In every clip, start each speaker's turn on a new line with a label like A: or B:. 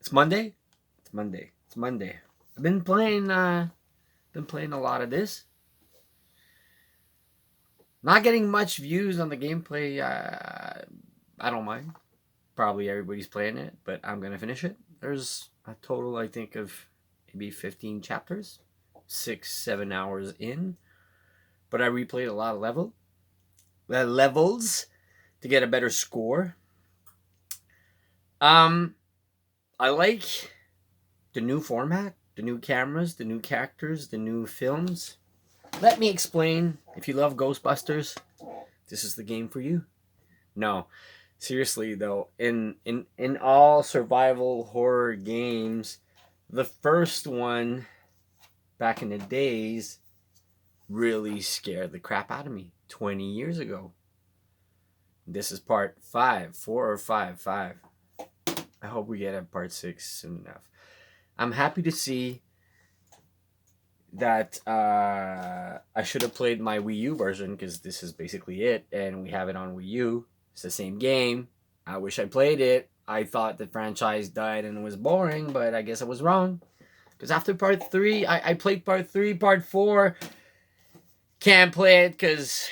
A: It's Monday. It's Monday. I've been playing. A lot of this. Not getting much views on the gameplay. I don't mind. Probably everybody's playing it, but I'm gonna finish it. There's a total, I think, of maybe 15 chapters, 6-7 hours in. But I replayed a lot of levels to get a better score. I like the new format, the new cameras, the new characters, the new films. Let me explain. If you love Ghostbusters, this is the game for you. No, seriously though, in all survival horror games, the first one back in the days really scared the crap out of me 20 years ago. This is part 5, 4 or 5, 5. I hope we get a part 6 soon enough. I'm happy to see that I should have played my Wii U version because this is basically it, and we have it on Wii U. It's the same game. I wish I played it. I thought the franchise died and it was boring, but I guess I was wrong. Because after part 3, I played part 3, part 4. Can't play it because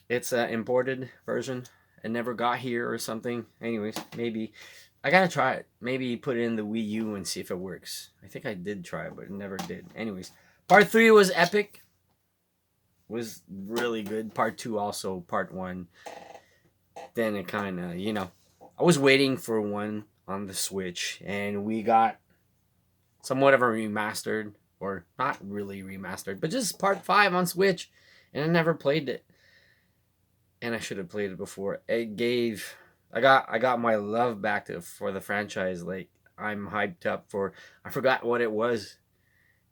A: it's an imported version. It never got here or something. Anyways, maybe I gotta try it. Maybe put it in the Wii U and see if it works. I think I did try it, but it never did. Anyways, part 3 was epic. Was really good. Part 2 also. Part 1. Then it kind of, I was waiting for one on the Switch, and we got somewhat of a remastered, or not really remastered, but just part 5 on Switch, and I never played it. And I should have played it before. I got my love back for the franchise. Like, I'm hyped up for, I forgot what it was.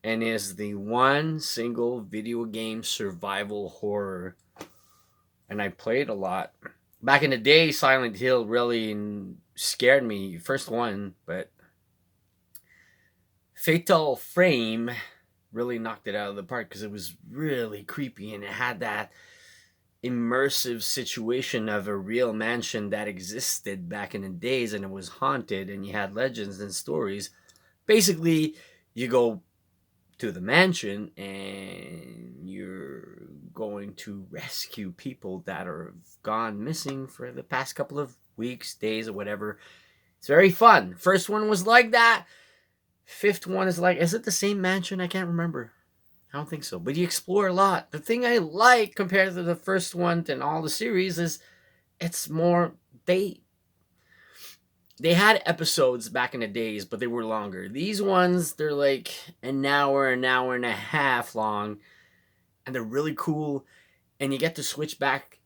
A: And is the one single video game survival horror. And I played a lot. Back in the day, Silent Hill really scared me. First one, but Fatal Frame really knocked it out of the park because it was really creepy and it had that immersive situation of a real mansion that existed back in the days, and it was haunted, and you had legends and stories. Basically, you go to the mansion and you're going to rescue people that are gone missing for the past couple of weeks, days, or whatever. It's very fun. First one was like that. Fifth one is it the same mansion? I can't remember. I don't think so. But you explore a lot. The thing I like compared to the first one and all the series is it's more, they had episodes back in the days, but they were longer. These ones, they're like an hour and a half long, and they're really cool. And you get to switch back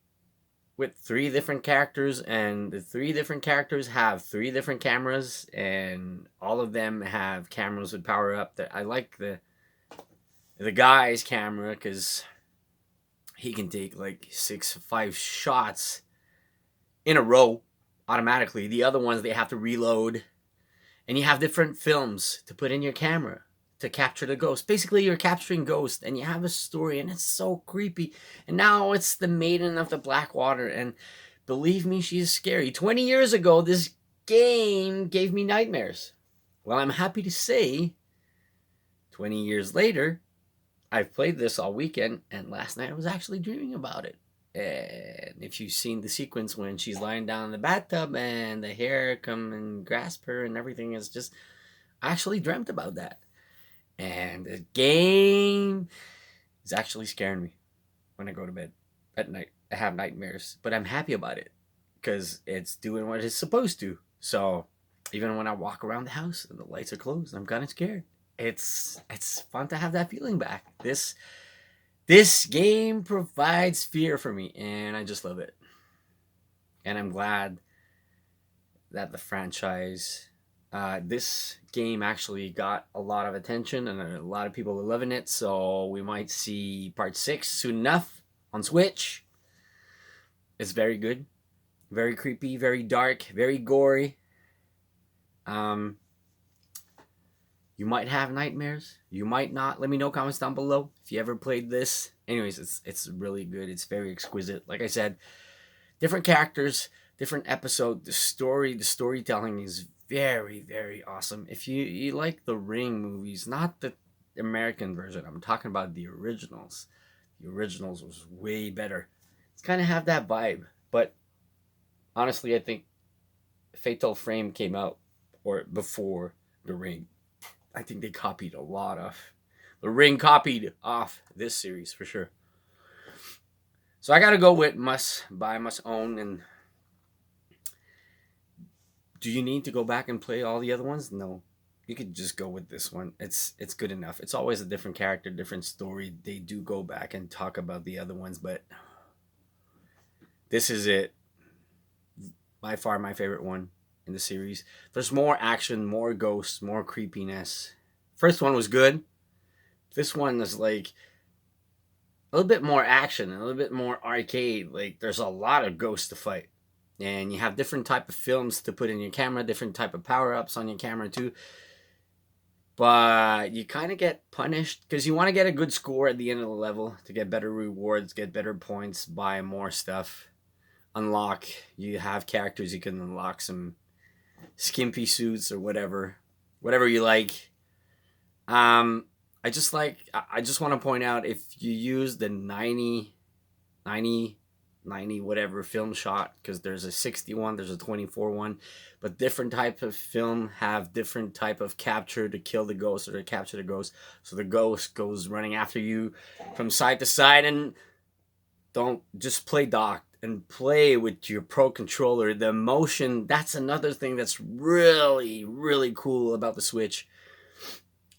A: with 3 different characters, and the 3 different characters have 3 different cameras, and all of them have cameras with power up. That I like the guy's camera because he can take like 5 shots in a row automatically. The other ones, they have to reload, and you have different films to put in your camera to capture the ghost. Basically, you're capturing ghosts, and you have a story, and it's so creepy. And now it's the Maiden of the Blackwater, and believe me, she's scary. 20 years ago, this game gave me nightmares. Well, I'm happy to say, 20 years later, I've played this all weekend, and last night I was actually dreaming about it. And if you've seen the sequence when she's lying down in the bathtub and the hair come and grasp her and everything, is just, I actually dreamt about that. And the game is actually scaring me when I go to bed at night. I have nightmares, but I'm happy about it because it's doing what it's supposed to. So even when I walk around the house and the lights are closed, I'm kind of scared. It's fun to have that feeling back. This game provides fear for me, and I just love it. And I'm glad that the franchise, this game actually got a lot of attention, and a lot of people are loving it. So we might see part 6 soon enough on Switch. It's very good, very creepy, very dark, very gory. You might have nightmares. You might not. Let me know, comments down below if you ever played this. Anyways, it's really good. It's very exquisite. Like I said, different characters, different episode. The storytelling is very, very awesome. If you like the Ring movies, not the American version, I'm talking about the originals. The originals was way better. It's kind of have that vibe, but honestly, I think Fatal Frame came out or before the Ring. I think they copied a lot of the Ring copied off this series for sure. So I gotta go with must buy, must own, and do you need to go back and play all the other ones? No. You could just go with this one. It's good enough. It's always a different character, different story. They do go back and talk about the other ones, but this is it. By far my favorite one in the series. There's more action, more ghosts, more creepiness. First one was good. This one is like a little bit more action, a little bit more arcade. Like there's a lot of ghosts to fight. And you have different type of films to put in your camera, different type of power-ups on your camera too. But you kind of get punished because you want to get a good score at the end of the level to get better rewards, get better points, buy more stuff, unlock. You have characters you can unlock, some skimpy suits or whatever you like. I just want to point out, if you use the 90 whatever film shot, because there's a 61, there's a 24 one, but different type of film have different type of capture to kill the ghost or to capture the ghost. So the ghost goes running after you from side to side, and don't just play docked and play with your pro controller. The motion, that's another thing that's really, really cool about the Switch.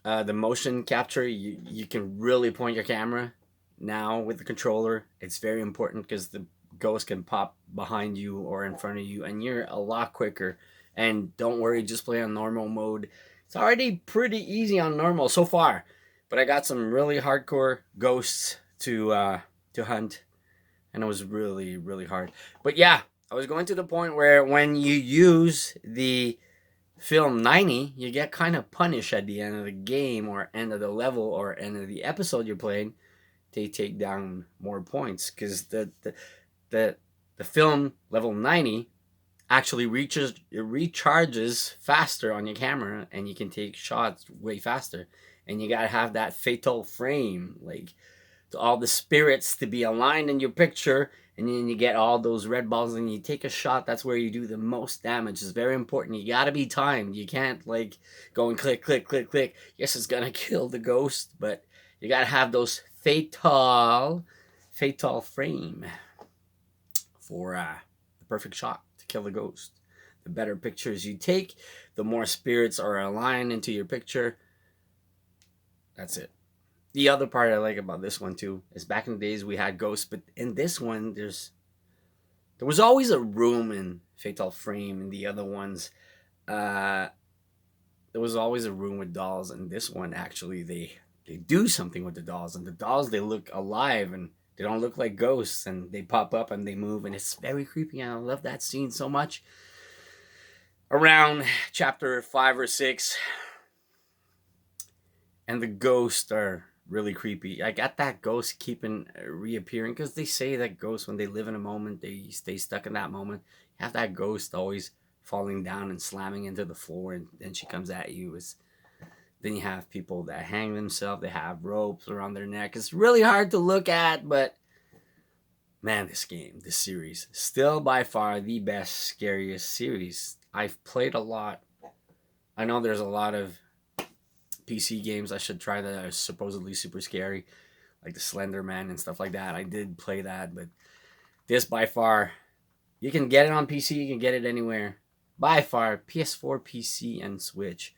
A: The motion capture, you can really point your camera now with the controller. It's very important because the ghost can pop behind you or in front of you, and you're a lot quicker. And don't worry, just play on normal mode. It's already pretty easy on normal so far, but I got some really hardcore ghosts to hunt, and it was really, really hard. But yeah, I was going to the point where when you use the film 90, you get kind of punished at the end of the game or end of the level or end of the episode you're playing. They take down more points because the film level 90 actually recharges faster on your camera, and you can take shots way faster. And you gotta have that fatal frame, like all the spirits to be aligned in your picture, and then you get all those red balls and you take a shot. That's where you do the most damage. It's very important. You gotta be timed. You can't like go and click, click, click, click. Yes, it's gonna kill the ghost, but you gotta have those fatal frame for the perfect shot to kill the ghost. The better pictures you take, the more spirits are aligned into your picture. That's it. The other part I like about this one too is back in the days we had ghosts, but in this one there was always a room in Fatal Frame. And the other ones, there was always a room with dolls. And this one actually they do something with the dolls, and the dolls, they look alive and they don't look like ghosts, and they pop up and they move, and it's very creepy. And I love that scene so much. Around chapter 5 or 6, and the ghosts are really creepy. I got that ghost keeping reappearing, because they say that ghosts, when they live in a moment, they stay stuck in that moment. You have that ghost always falling down and slamming into the floor, and then she comes at you. Then you have people that hang themselves. They have ropes around their neck. It's really hard to look at, but man, this series, still by far the best, scariest series. I've played a lot. I know there's a lot of PC games I should try that are supposedly super scary, like the Slender Man and stuff like that. I did play that, but this by far, you can get it on PC, you can get it anywhere. By far, PS4, PC, and Switch,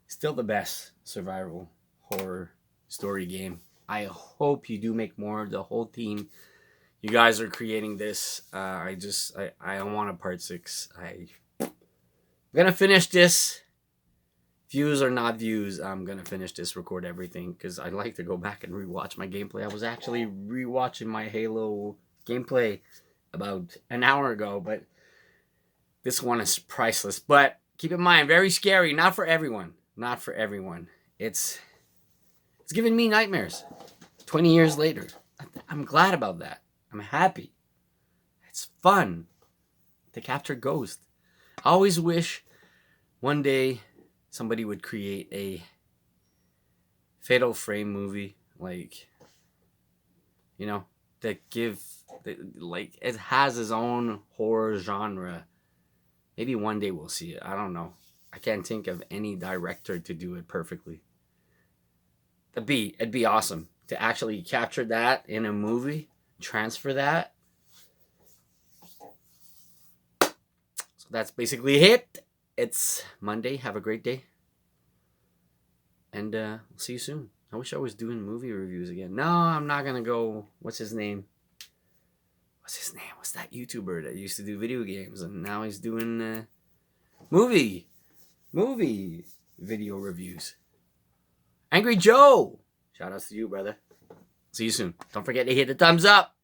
A: still the best survival horror story game. I hope you do make more. The whole team, you guys are creating this. I want a part 6. I'm gonna finish this. Views or not views, I'm gonna finish this, record everything, because I like to go back and rewatch my gameplay. I was actually rewatching my Halo gameplay about an hour ago, but this one is priceless. But keep in mind, very scary. Not for everyone. Not for everyone. It's giving me nightmares 20 years later. I'm glad about that. I'm happy. It's fun to capture ghosts. I always wish one day somebody would create a Fatal Frame movie, like, you know, like, it has its own horror genre. Maybe one day we'll see it. I don't know. I can't think of any director to do it perfectly. It'd be awesome to actually capture that in a movie, transfer that. So that's basically it. It's Monday. Have a great day. And we'll see you soon. I wish I was doing movie reviews again. No, I'm not going to go. What's his name? What's that YouTuber that used to do video games and now he's doing movie video reviews? Angry Joe. Shout outs to you, brother. See you soon. Don't forget to hit the thumbs up.